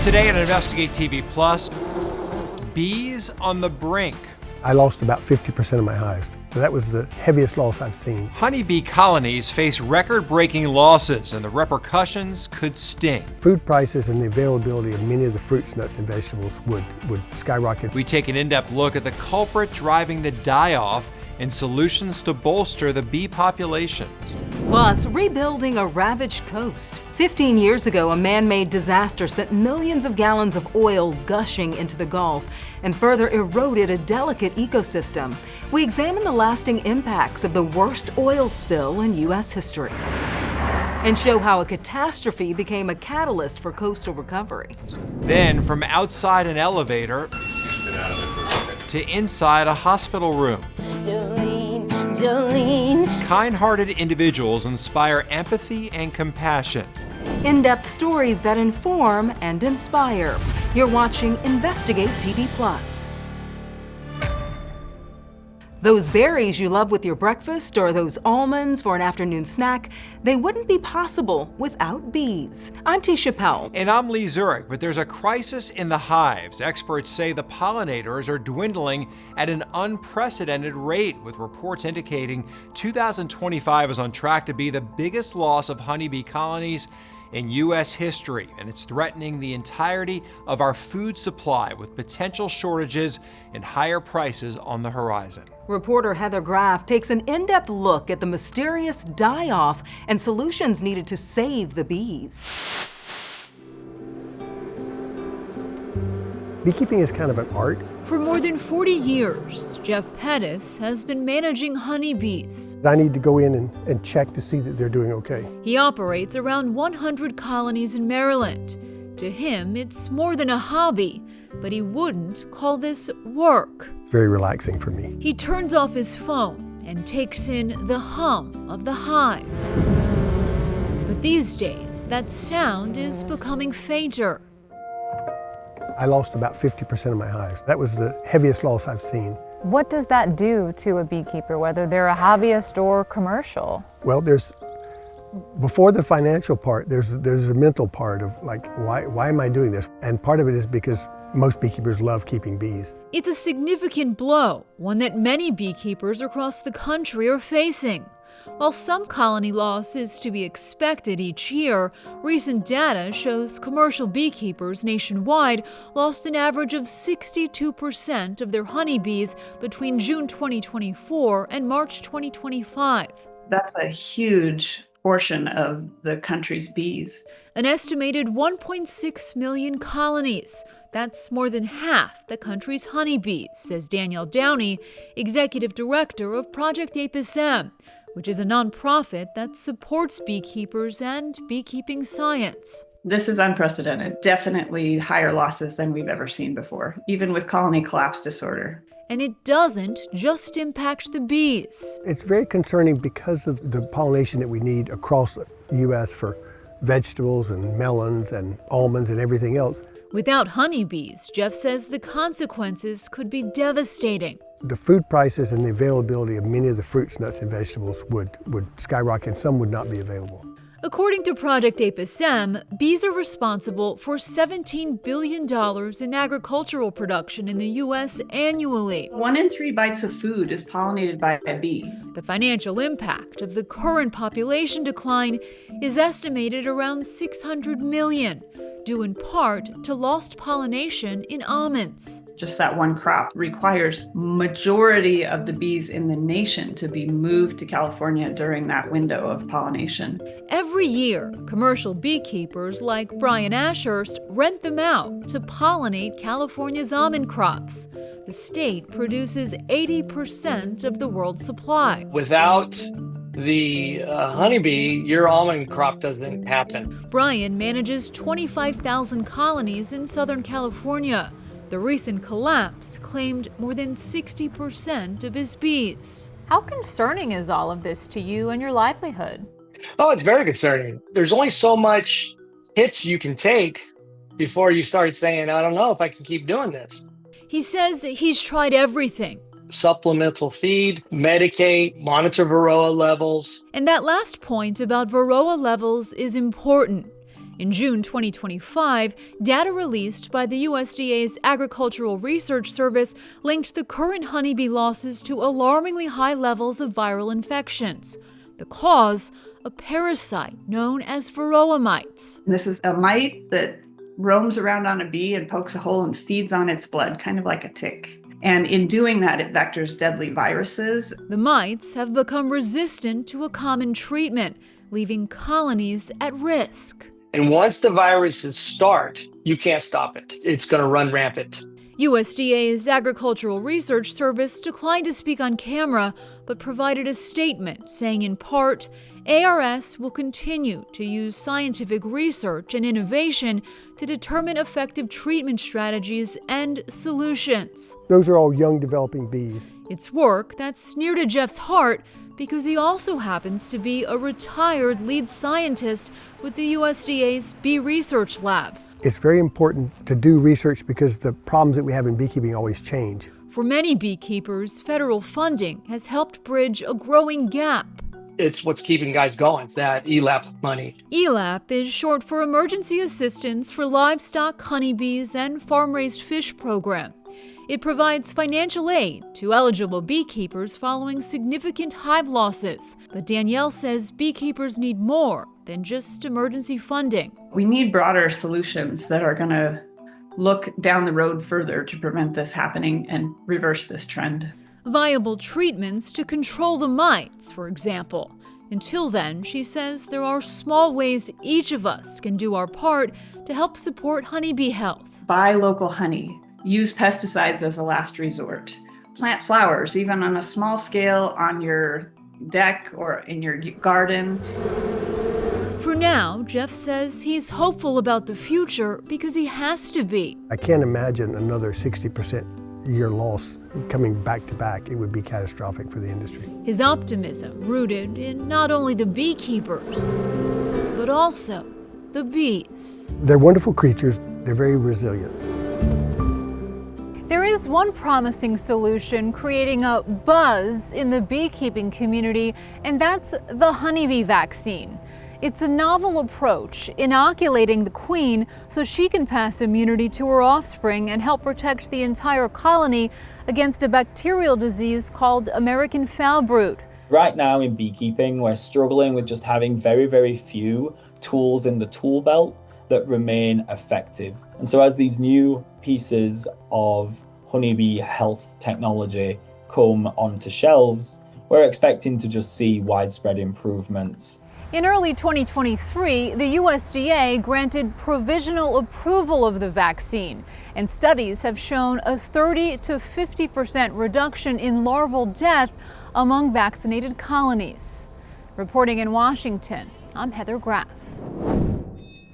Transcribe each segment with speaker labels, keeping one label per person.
Speaker 1: Today on Investigate TV Plus, bees on the brink.
Speaker 2: I lost about 50% of my hives. So that was the heaviest loss I've seen.
Speaker 1: Honeybee colonies face record-breaking losses, and the repercussions could sting.
Speaker 2: Food prices and the availability of many of the fruits, nuts, and vegetables would skyrocket.
Speaker 1: We take an in-depth look at the culprit driving the die-off and solutions to bolster the bee population.
Speaker 3: Plus, rebuilding a ravaged coast. 15 years ago, a man-made disaster sent millions of gallons of oil gushing into the Gulf and further eroded a delicate ecosystem. We examine the lasting impacts of the worst oil spill in U.S. history and show how a catastrophe became a catalyst for coastal recovery.
Speaker 1: Then, from outside an elevator to inside a hospital room.
Speaker 4: Jolene, Jolene.
Speaker 1: Kind-hearted individuals inspire empathy and compassion.
Speaker 3: In-depth stories that inform and inspire. You're watching Investigate TV Plus. Those berries you love with your breakfast or those almonds for an afternoon snack, they wouldn't be possible without bees. I'm Tisha Powell.
Speaker 1: And I'm Lee Zurich, but there's a crisis in the hives. Experts say the pollinators are dwindling at an unprecedented rate, with reports indicating 2025 is on track to be the biggest loss of honeybee colonies in U.S. history, and it's threatening the entirety of our food supply with potential shortages and higher prices on the horizon.
Speaker 3: Reporter Heather Graff takes an in-depth look at the mysterious die-off and solutions needed to save the bees.
Speaker 2: Beekeeping is kind of an art.
Speaker 5: For more than 40 years, Jeff Pettis has been managing honeybees.
Speaker 2: I need to go in and check to see that they're doing okay.
Speaker 5: He operates around 100 colonies in Maryland. To him, it's more than a hobby, but he wouldn't call this work.
Speaker 2: It's very relaxing for me.
Speaker 5: He turns off his phone and takes in the hum of the hive. But these days, that sound is becoming fainter.
Speaker 2: I lost about 50% of my hives. That was the heaviest loss I've seen.
Speaker 6: What does that do to a beekeeper, whether they're a hobbyist or commercial?
Speaker 2: Well, before the financial part, there's a mental part of like, why am I doing this? And part of it is because most beekeepers love keeping bees.
Speaker 5: It's a significant blow, one that many beekeepers across the country are facing. While some colony loss is to be expected each year, recent data shows commercial beekeepers nationwide lost an average of 62% of their honeybees between June 2024 and March 2025.
Speaker 7: That's a huge portion of the country's bees.
Speaker 5: An estimated 1.6 million colonies. That's more than half the country's honeybees, says Danielle Downey, executive director of Project Apis M, which is a nonprofit that supports beekeepers and beekeeping science.
Speaker 7: This is unprecedented. Definitely higher losses than we've ever seen before, even with colony collapse disorder.
Speaker 5: And it doesn't just impact the bees.
Speaker 2: It's very concerning because of the pollination that we need across the U.S. for vegetables and melons and almonds and everything else.
Speaker 5: Without honeybees, Jeff says the consequences could be devastating.
Speaker 2: The food prices and the availability of many of the fruits, nuts, and vegetables would skyrocket, and some would not be available.
Speaker 5: According to Project Apis M, bees are responsible for $17 billion in agricultural production in the U.S. annually.
Speaker 7: 1 in 3 bites of food is pollinated by a bee.
Speaker 5: The financial impact of the current population decline is estimated around $600 million, due in part to lost pollination in almonds.
Speaker 7: Just that one crop requires majority of the bees in the nation to be moved to California during that window of pollination.
Speaker 5: Every year, commercial beekeepers like Brian Ashurst rent them out to pollinate California's almond crops. The state produces 80% of the world's supply.
Speaker 8: Without the honeybee, your almond crop doesn't happen.
Speaker 5: Brian manages 25,000 colonies in Southern California. The recent collapse claimed more than 60% of his bees.
Speaker 6: How concerning is all of this to you and your livelihood?
Speaker 8: Oh, it's very concerning. There's only so much hits you can take before you start saying, I don't know if I can keep doing this.
Speaker 5: He says he's tried everything.
Speaker 8: Supplemental feed, medicate, monitor varroa levels.
Speaker 5: And that last point about varroa levels is important. In June 2025, data released by the USDA's Agricultural Research Service linked the current honeybee losses to alarmingly high levels of viral infections. The cause, a parasite known as varroa mites.
Speaker 7: This is a mite that roams around on a bee and pokes a hole and feeds on its blood, kind of like a tick. And in doing that, it vectors deadly viruses.
Speaker 5: The mites have become resistant to a common treatment, leaving colonies at risk.
Speaker 8: And once the viruses start, you can't stop it. It's going to run rampant.
Speaker 5: USDA's Agricultural Research Service declined to speak on camera, but provided a statement saying in part, ARS will continue to use scientific research and innovation to determine effective treatment strategies and solutions.
Speaker 2: Those are all young developing bees.
Speaker 5: It's work that's near to Jeff's heart because he also happens to be a retired lead scientist with the USDA's Bee Research Lab.
Speaker 2: It's very important to do research because the problems that we have in beekeeping always change.
Speaker 5: For many beekeepers, federal funding has helped bridge a growing gap.
Speaker 8: It's what's keeping guys going. It's that ELAP money.
Speaker 5: ELAP is short for Emergency Assistance for Livestock, Honeybees, and Farm-Raised Fish Program. It provides financial aid to eligible beekeepers following significant hive losses. But Danielle says beekeepers need more than just emergency funding.
Speaker 7: We need broader solutions that are going to look down the road further to prevent this happening and reverse this trend.
Speaker 5: Viable treatments to control the mites, for example. Until then, she says there are small ways each of us can do our part to help support honeybee health.
Speaker 7: Buy local honey. Use pesticides as a last resort. Plant flowers, even on a small scale, on your deck or in your garden.
Speaker 5: For now, Jeff says he's hopeful about the future because he has to be.
Speaker 2: I can't imagine another 60% year loss coming back to back. It would be catastrophic for the industry.
Speaker 5: His optimism rooted in not only the beekeepers, but also the bees.
Speaker 2: They're wonderful creatures. They're very resilient.
Speaker 6: There is one promising solution creating a buzz in the beekeeping community, and that's the honeybee vaccine. It's a novel approach, inoculating the queen so she can pass immunity to her offspring and help protect the entire colony against a bacterial disease called American foul brood.
Speaker 9: Right now in beekeeping, we're struggling with just having very, very few tools in the tool belt that remain effective. And so as these new pieces of honeybee health technology come onto shelves, we're expecting to just see widespread improvements.
Speaker 6: In early 2023, the USDA granted provisional approval of the vaccine, and studies have shown a 30 to 50% reduction in larval death among vaccinated colonies. Reporting in Washington, I'm Heather Graff.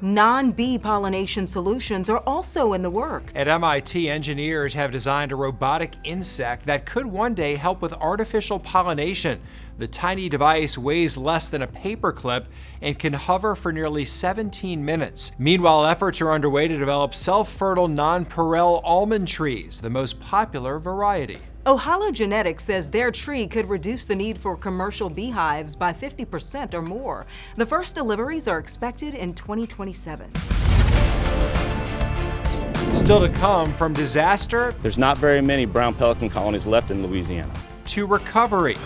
Speaker 3: Non-bee pollination solutions are also in the works.
Speaker 1: At MIT, engineers have designed a robotic insect that could one day help with artificial pollination. The tiny device weighs less than a paperclip and can hover for nearly 17 minutes. Meanwhile, efforts are underway to develop self-fertile nonpareil almond trees, the most popular variety.
Speaker 3: Ohalo Genetics says their tree could reduce the need for commercial beehives by 50% or more. The first deliveries are expected in 2027.
Speaker 1: Still to come, from disaster
Speaker 10: There's not very many brown pelican colonies left in Louisiana.
Speaker 1: to recovery.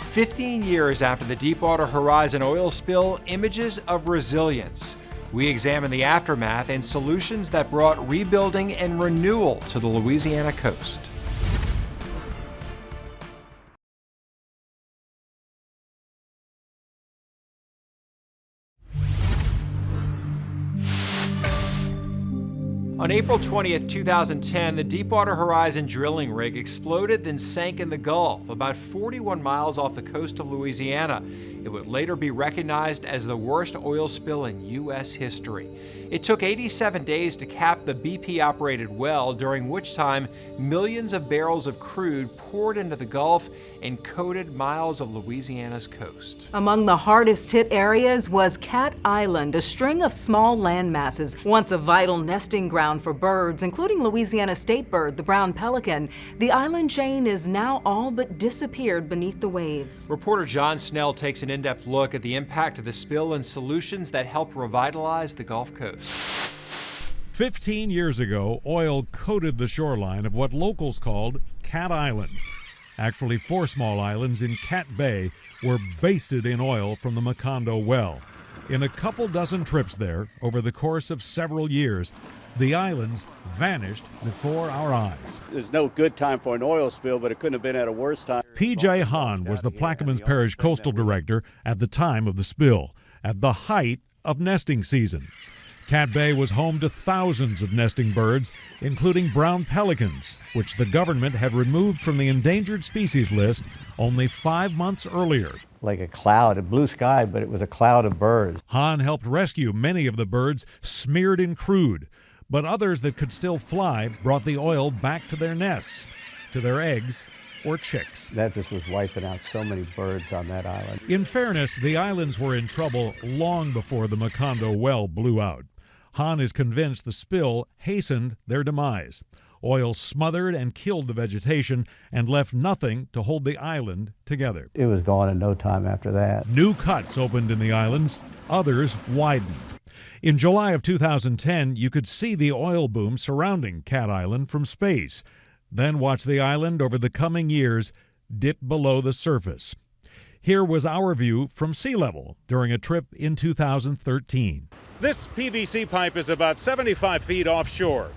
Speaker 1: 15 years after the Deepwater Horizon oil spill, images of resilience. We examine the aftermath and solutions that brought rebuilding and renewal to the Louisiana coast. On April 20th, 2010, the Deepwater Horizon drilling rig exploded, then sank in the Gulf, about 41 miles off the coast of Louisiana. It would later be recognized as the worst oil spill in U.S. history. It took 87 days to cap the BP-operated well, during which time millions of barrels of crude poured into the Gulf and coated miles of Louisiana's coast.
Speaker 3: Among the hardest hit areas was Cat Island, a string of small land masses, once a vital nesting ground ground for birds, including Louisiana's state bird, the brown pelican. The island chain is now all but disappeared beneath the waves.
Speaker 1: Reporter John Snell takes an in-depth look at the impact of the spill and solutions that help revitalize the Gulf Coast.
Speaker 11: 15 years ago, oil coated the shoreline of what locals called Cat Island. Actually, 4 small islands in Cat Bay were basted in oil from the Macondo well. In a couple dozen trips there, over the course of several years, the islands vanished before our eyes.
Speaker 12: There's no good time for an oil spill, but it couldn't have been at a worse time.
Speaker 11: P.J. Hahn was the Plaquemines Parish Coastal Director at the time of the spill, at the height of nesting season. Cat Bay was home to thousands of nesting birds, including brown pelicans, which the government had removed from the endangered species list only 5 months earlier.
Speaker 13: Like a cloud, a blue sky, but it was a cloud of birds.
Speaker 11: Hahn helped rescue many of the birds smeared in crude, but others that could still fly brought the oil back to their nests, to their eggs or chicks.
Speaker 13: That just was wiping out so many birds on that island.
Speaker 11: In fairness, the islands were in trouble long before the Macondo well blew out. Hahn is convinced the spill hastened their demise. Oil smothered and killed the vegetation and left nothing to hold the island together.
Speaker 13: It was gone in no time after that.
Speaker 11: New cuts opened in the islands, others widened. In July of 2010, you could see the oil boom surrounding Cat Island from space. Then watch the island over the coming years dip below the surface. Here was our view from sea level during a trip in 2013.
Speaker 14: This PVC pipe is about 75 feet offshore.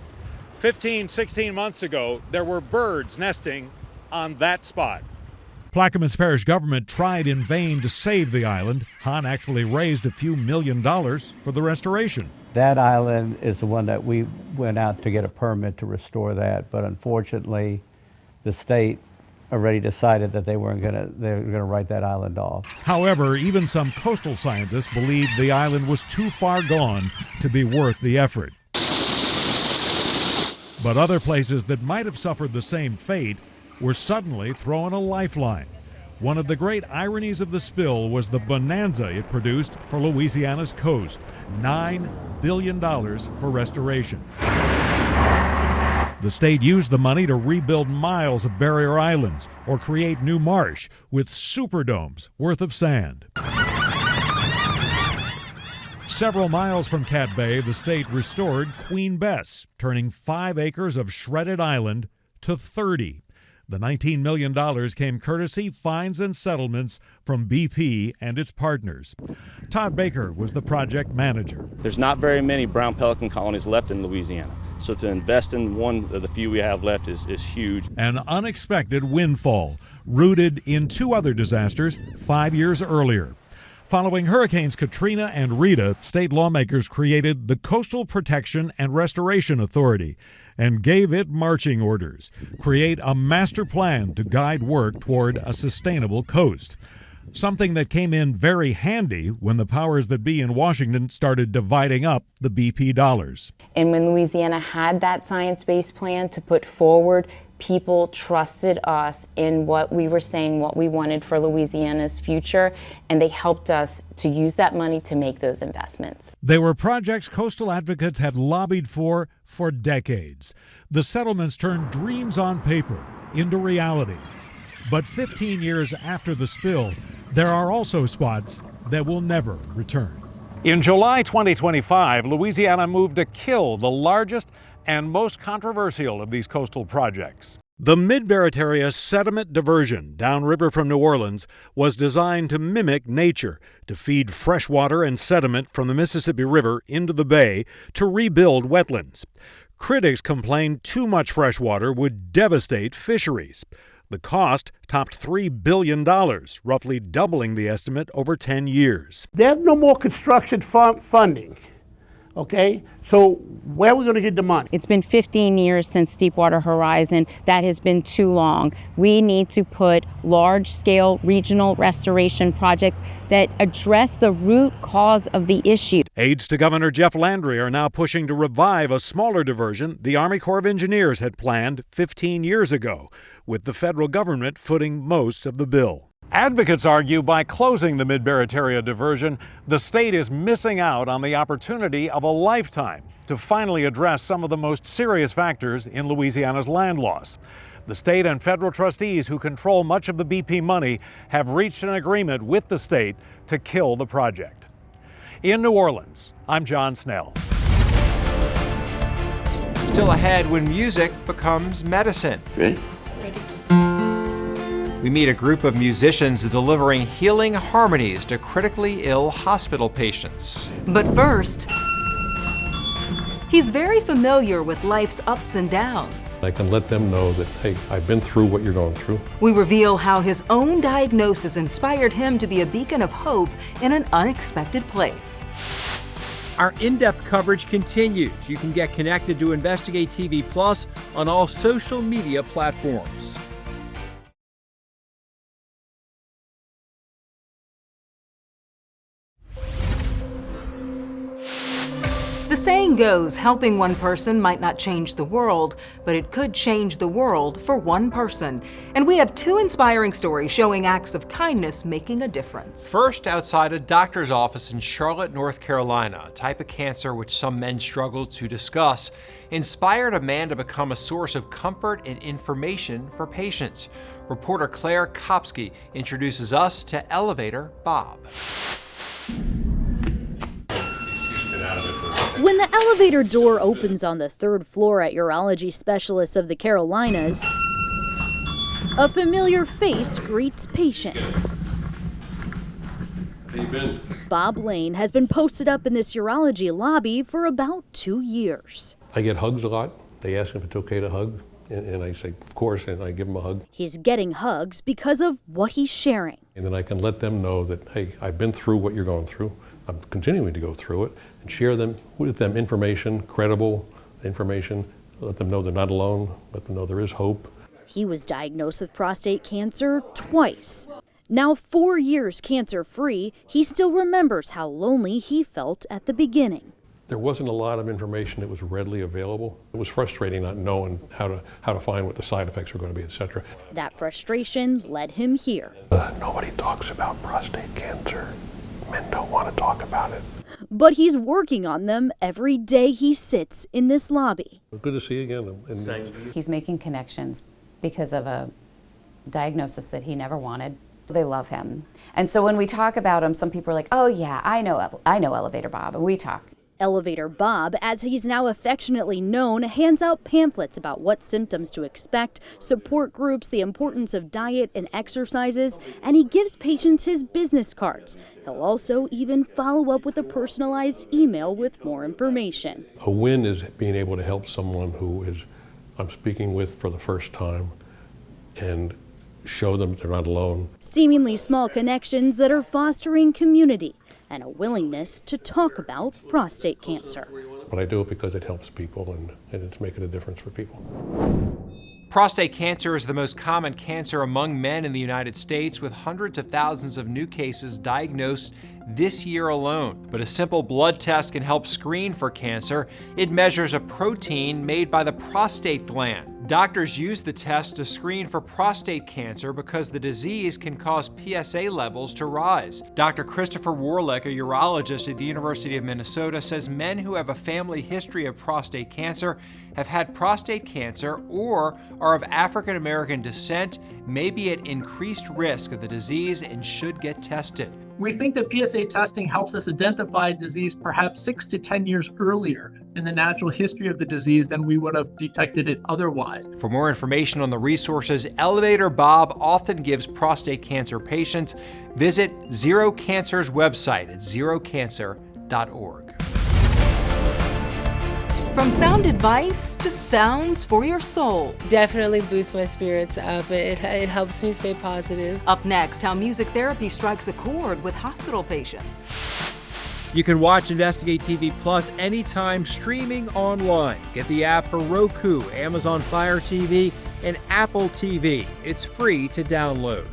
Speaker 14: 16 months ago, there were birds nesting on that spot.
Speaker 11: Plaquemines Parish government tried in vain to save the island. Hahn actually raised a few $1 million for the restoration.
Speaker 13: That island is the one that we went out to get a permit to restore that, but unfortunately, the state already decided that they were going to write that island off.
Speaker 11: However, even some coastal scientists believed the island was too far gone to be worth the effort. But other places that might have suffered the same fate were suddenly thrown a lifeline. One of the great ironies of the spill was the bonanza it produced for Louisiana's coast, $9 billion for restoration. The state used the money to rebuild miles of barrier islands or create new marsh with superdomes worth of sand. Several miles from Cat Bay, the state restored Queen Bess, turning 5 acres of shredded island to 30. The $19 million came courtesy fines and settlements from BP and its partners. Todd Baker was the project manager.
Speaker 10: There's not very many brown pelican colonies left in Louisiana, so to invest in one of the few we have left is huge.
Speaker 11: An unexpected windfall, rooted in 2 other disasters 5 years earlier. Following Hurricanes Katrina and Rita, state lawmakers created the Coastal Protection and Restoration Authority and gave it marching orders: create a master plan to guide work toward a sustainable coast. Something that came in very handy when the powers that be in Washington started dividing up the BP dollars.
Speaker 4: And when Louisiana had that science-based plan to put forward, people trusted us in what we were saying, what we wanted for Louisiana's future, and they helped us to use that money to make those investments.
Speaker 11: They were projects coastal advocates had lobbied for decades. The settlements turned dreams on paper into reality. But 15 years after the spill, there are also spots that will never return. In July 2025, Louisiana moved to kill the largest and most controversial of these coastal projects. The Mid-Barataria sediment diversion downriver from New Orleans was designed to mimic nature, to feed fresh water and sediment from the Mississippi River into the bay to rebuild wetlands. Critics complained too much fresh water would devastate fisheries. The cost topped $3 billion, roughly doubling the estimate over 10 years.
Speaker 15: There's no more construction funding, okay? So where are we going to get the money?
Speaker 4: It's been 15 years since Deepwater Horizon. That has been too long. We need to put large-scale regional restoration projects that address the root cause of the issue.
Speaker 11: Aides to Governor Jeff Landry are now pushing to revive a smaller diversion the Army Corps of Engineers had planned 15 years ago, with the federal government footing most of the bill. Advocates argue by closing the Mid-Barataria diversion, the state is missing out on the opportunity of a lifetime to finally address some of the most serious factors in Louisiana's land loss. The state and federal trustees who control much of the BP money have reached an agreement with the state to kill the project. In New Orleans, I'm John Snell.
Speaker 1: Still ahead, when music becomes medicine.
Speaker 16: Ready?
Speaker 1: We meet a group of musicians delivering healing harmonies to critically ill hospital patients.
Speaker 3: But first, he's very familiar with life's ups and downs.
Speaker 16: I can let them know that, hey, I've been through what you're going through.
Speaker 3: We reveal how his own diagnosis inspired him to be a beacon of hope in an unexpected place.
Speaker 1: Our in-depth coverage continues. You can get connected to Investigate TV Plus on all social media platforms.
Speaker 3: The saying goes, helping one person might not change the world, but it could change the world for one person. And we have two inspiring stories showing acts of kindness making a difference.
Speaker 1: First, outside a doctor's office in Charlotte, North Carolina, a type of cancer which some men struggle to discuss inspired a man to become a source of comfort and information for patients. Reporter Claire Kopsky introduces us to Elevator Bob.
Speaker 17: When the elevator door opens on the third floor at Urology Specialists of the Carolinas, a familiar face greets patients.
Speaker 16: How you been?
Speaker 17: Bob Lane has been posted up in this urology lobby for about 2 years.
Speaker 16: I get hugs a lot. They ask if it's okay to hug, and I say, of course, and I give them a hug.
Speaker 17: He's getting hugs because of what he's sharing.
Speaker 16: And then I can let them know that, hey, I've been through what you're going through. I'm continuing to go through it, and share with them information, credible information, let them know they're not alone, let them know there is hope.
Speaker 17: He was diagnosed with prostate cancer twice. Now 4 years cancer-free, he still remembers how lonely he felt at the beginning.
Speaker 16: There wasn't a lot of information that was readily available. It was frustrating not knowing how to find what the side effects were going to be, etc.
Speaker 17: That frustration led him here.
Speaker 16: Nobody talks about prostate cancer. Men don't want to talk about it.
Speaker 17: But he's working on them every day he sits in this lobby.
Speaker 16: Good to see you again.
Speaker 18: He's making connections because of a diagnosis that he never wanted. They love him. And so when we talk about him, some people are like, oh yeah, I know Elevator Bob, and we talk.
Speaker 17: Elevator Bob, as he's now affectionately known, hands out pamphlets about what symptoms to expect, support groups, the importance of diet and exercises, and he gives patients his business cards. He'll also even follow up with a personalized email with more information.
Speaker 16: A win is being able to help someone who I'm speaking with for the first time and show them they're not alone.
Speaker 17: Seemingly small connections that are fostering community and a willingness to talk about prostate cancer.
Speaker 16: But I do it because it helps people and it's making a difference for people.
Speaker 1: Prostate cancer is the most common cancer among men in the United States, with hundreds of thousands of new cases diagnosed this year alone. But a simple blood test can help screen for cancer. It measures a protein made by the prostate gland. Doctors use the test to screen for prostate cancer because the disease can cause PSA levels to rise. Dr. Christopher Warlick, a urologist at the University of Minnesota, says men who have a family history of prostate cancer, have had prostate cancer, or are of African American descent may be at increased risk of the disease and should get tested.
Speaker 19: We think that PSA testing helps us identify disease perhaps 6 to 10 years earlier in the natural history of the disease than we would have detected it otherwise.
Speaker 1: For more information on the resources Elevator Bob often gives prostate cancer patients, visit Zero Cancer's website at zerocancer.org.
Speaker 3: From sound advice to sounds for your soul.
Speaker 20: Definitely boosts my spirits up. It helps me stay positive.
Speaker 3: Up next, how music therapy strikes a chord with hospital patients.
Speaker 1: You can watch Investigate TV Plus anytime streaming online. Get the app for Roku, Amazon Fire TV, and Apple TV. It's free to download.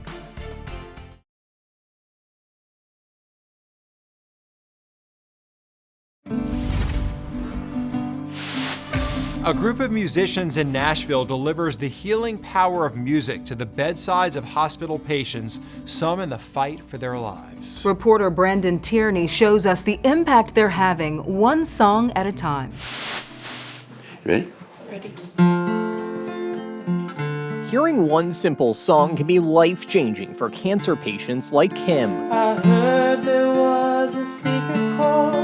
Speaker 1: A group of musicians in Nashville delivers the healing power of music to the bedsides of hospital patients, some in the fight for their lives.
Speaker 3: Reporter Brandon Tierney shows us the impact they're having, one song at a time.
Speaker 21: Ready?
Speaker 22: Ready. Hearing one simple song can be life-changing for cancer patients like Kim.
Speaker 20: I heard there was a secret chord.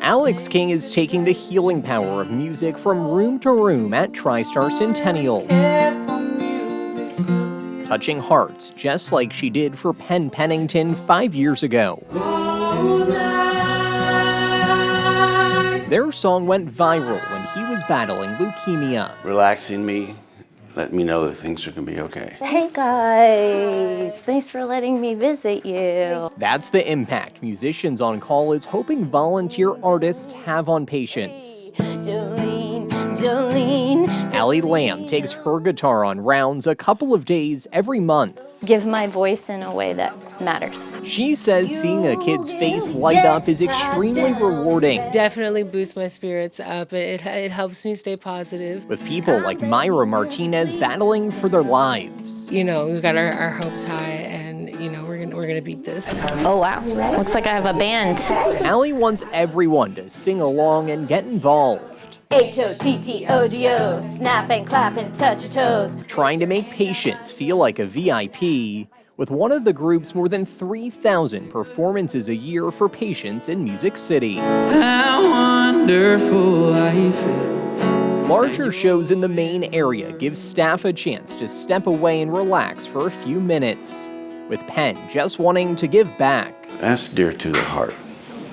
Speaker 22: Alex King is taking the healing power of music from room to room at TriStar Centennial, touching hearts just like she did for Penn Pennington 5 years ago. Their song went viral when he was battling leukemia.
Speaker 12: Relaxing me, let me know that things are going to be okay.
Speaker 23: Hey guys, thanks for letting me visit you.
Speaker 22: That's the impact Musicians on Call is hoping volunteer artists have on patients.
Speaker 23: Jolene.
Speaker 22: Allie Lamb takes her guitar on rounds a couple of days every month.
Speaker 23: Give my voice in a way that matters.
Speaker 22: She says seeing a kid's face light up is extremely rewarding.
Speaker 20: Definitely boosts my spirits up. It helps me stay positive.
Speaker 22: With people like Myra Martinez battling for their lives.
Speaker 20: You know, we've got our hopes high, and you know, we're gonna beat this.
Speaker 23: Oh wow, looks like I have a band.
Speaker 22: Allie wants everyone to sing along and get involved.
Speaker 23: HOTTODO, snap and clap and touch your toes.
Speaker 22: Trying to make patients feel like a VIP with one of the group's more than 3,000 performances a year for patients in Music City.
Speaker 24: How wonderful life is.
Speaker 22: Larger shows in the main area give staff a chance to step away and relax for a few minutes, with Penn just wanting to give back.
Speaker 12: That's dear to the heart,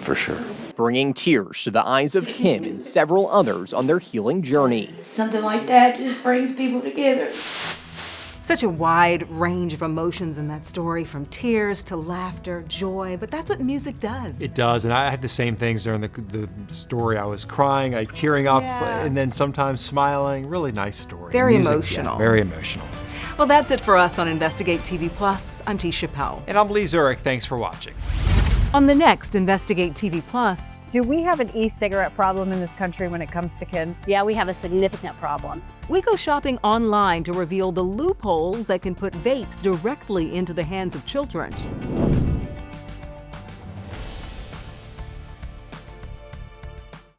Speaker 12: for sure.
Speaker 22: Bringing tears to the eyes of Kim and several others on their healing journey.
Speaker 20: Something like that just brings people together.
Speaker 3: Such a wide range of emotions in that story, from tears to laughter, joy, but that's what music does.
Speaker 1: It does, and I had the same things during the story. I was crying, like tearing up, and then sometimes smiling. Really nice story.
Speaker 3: Very
Speaker 1: Music,
Speaker 3: emotional.
Speaker 1: Yeah, very emotional.
Speaker 3: Well, that's it for us on Investigate TV Plus. I'm Tisha Powell.
Speaker 1: And I'm Lee Zurich. Thanks for watching.
Speaker 3: On the next Investigate TV Plus.
Speaker 6: Do we have an e-cigarette problem in this country when it comes to kids?
Speaker 17: Yeah, we have a significant problem.
Speaker 3: We go shopping online to reveal the loopholes that can put vapes directly into the hands of children.